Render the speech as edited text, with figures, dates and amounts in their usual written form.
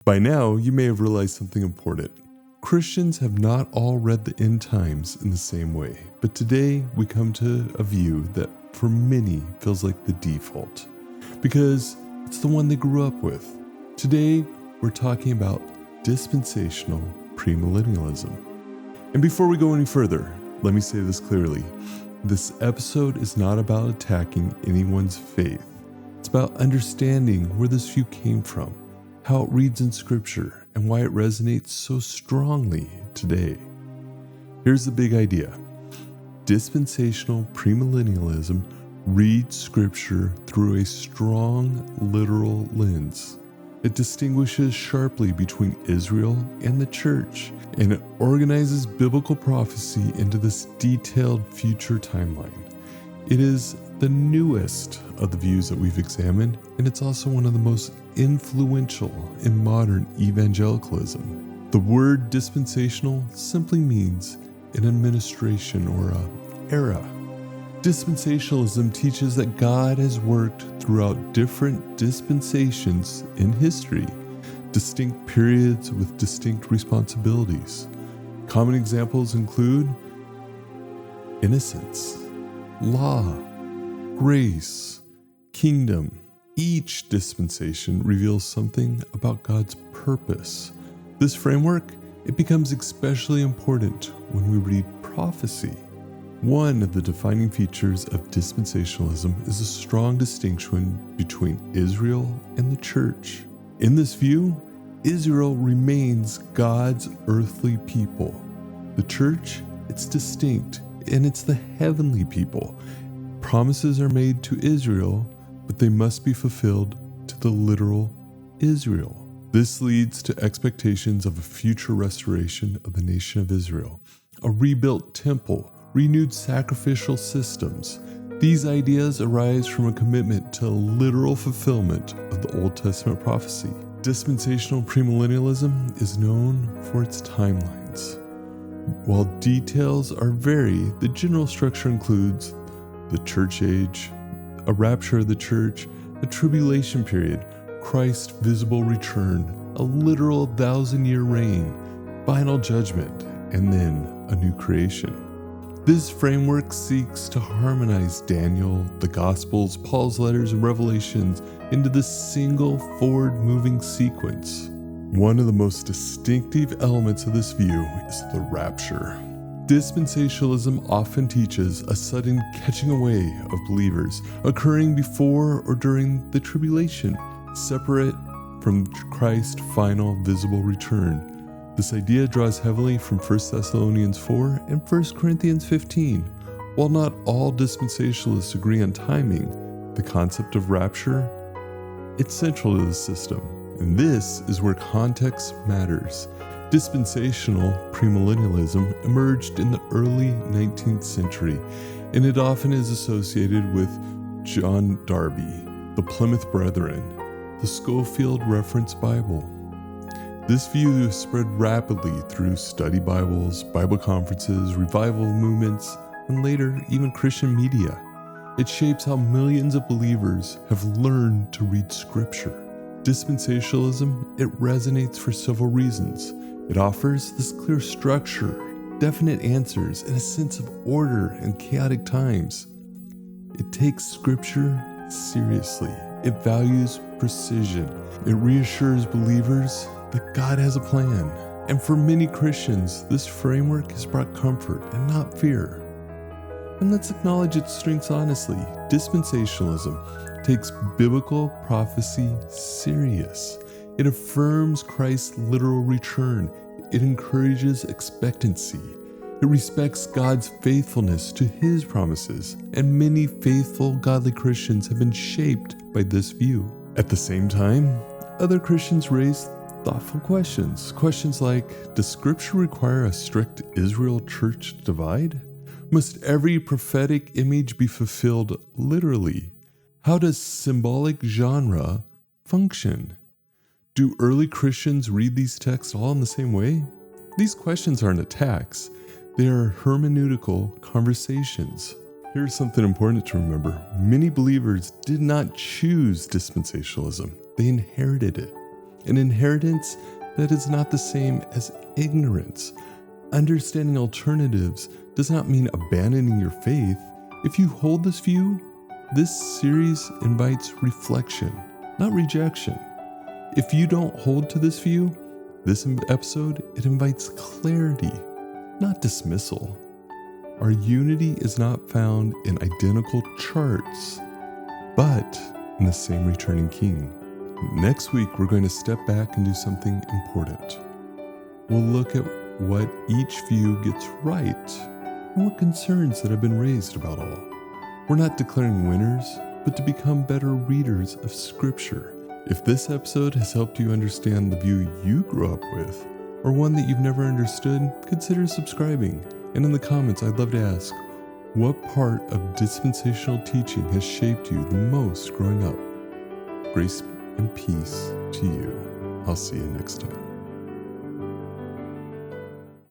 By now, you may have realized something important. Christians have not all read the end times in the same way, but today we come to a view that for many feels like the default, because it's the one they grew up with. Today, we're talking about dispensational premillennialism. And before we go any further, let me say this clearly. This episode is not about attacking anyone's faith. It's about understanding where this view came from, how it reads in Scripture, and why it resonates so strongly today. Here's the big idea. Dispensational premillennialism reads Scripture through a strong literal lens. It distinguishes sharply between Israel and the church, and it organizes biblical prophecy into this detailed future timeline. It is the newest of the views that we've examined, and it's also one of the most influential in modern evangelicalism. The word dispensational simply means an administration or an era. Dispensationalism teaches that God has worked throughout different dispensations in history, distinct periods with distinct responsibilities. Common examples include innocence, law, grace, kingdom. Each dispensation reveals something about God's purpose. This framework, it becomes especially important when we read prophecy. One of the defining features of dispensationalism is a strong distinction between Israel and the church. In this view, Israel remains God's earthly people. The church, it's distinct, and it's the heavenly people. Promises are made to Israel, but they must be fulfilled to the literal Israel. This leads to expectations of a future restoration of the nation of Israel, a rebuilt temple, renewed sacrificial systems. These ideas arise from a commitment to a literal fulfillment of the Old Testament prophecy. Dispensational premillennialism is known for its timelines. While details are varied, the general structure includes the church age, a rapture of the church, a tribulation period, Christ's visible return, a literal 1,000-year reign, final judgment, and then a new creation. This framework seeks to harmonize Daniel, the Gospels, Paul's letters, and Revelations into this single forward-moving sequence. One of the most distinctive elements of this view is the rapture. Dispensationalism often teaches a sudden catching away of believers, occurring before or during the tribulation, separate from Christ's final visible return. This idea draws heavily from 1 Thessalonians 4 and 1 Corinthians 15. While not all dispensationalists agree on timing, the concept of rapture, it's central to the system. And this is where context matters. Dispensational premillennialism emerged in the early 19th century, and it often is associated with John Darby, the Plymouth Brethren, the Schofield Reference Bible. This view spread rapidly through study Bibles, Bible conferences, revival movements, and later even Christian media. It shapes how millions of believers have learned to read Scripture. Dispensationalism, it resonates for several reasons. It offers this clear structure, definite answers, and a sense of order in chaotic times. It takes Scripture seriously. It values precision. It reassures believers that God has a plan. And for many Christians, this framework has brought comfort and not fear. And let's acknowledge its strengths honestly. Dispensationalism takes biblical prophecy serious. It affirms Christ's literal return. It encourages expectancy. It respects God's faithfulness to His promises. And many faithful, godly Christians have been shaped by this view. At the same time, other Christians raise thoughtful questions. Questions like, does Scripture require a strict Israel-church divide? Must every prophetic image be fulfilled literally? How does symbolic genre function? Do early Christians read these texts all in the same way? These questions aren't attacks. They are hermeneutical conversations. Here's something important to remember. Many believers did not choose dispensationalism. They inherited it. An inheritance that is not the same as ignorance. Understanding alternatives does not mean abandoning your faith. If you hold this view, this series invites reflection, not rejection. If you don't hold to this view, this episode, it invites clarity, not dismissal. Our unity is not found in identical charts, but in the same returning King. Next week, we're going to step back and do something important. We'll look at what each view gets right and what concerns that have been raised about all. We're not declaring winners, but to become better readers of Scripture. If this episode has helped you understand the view you grew up with, or one that you've never understood, consider subscribing. And in the comments, I'd love to ask, what part of dispensational teaching has shaped you the most growing up? Grace and peace to you. I'll see you next time.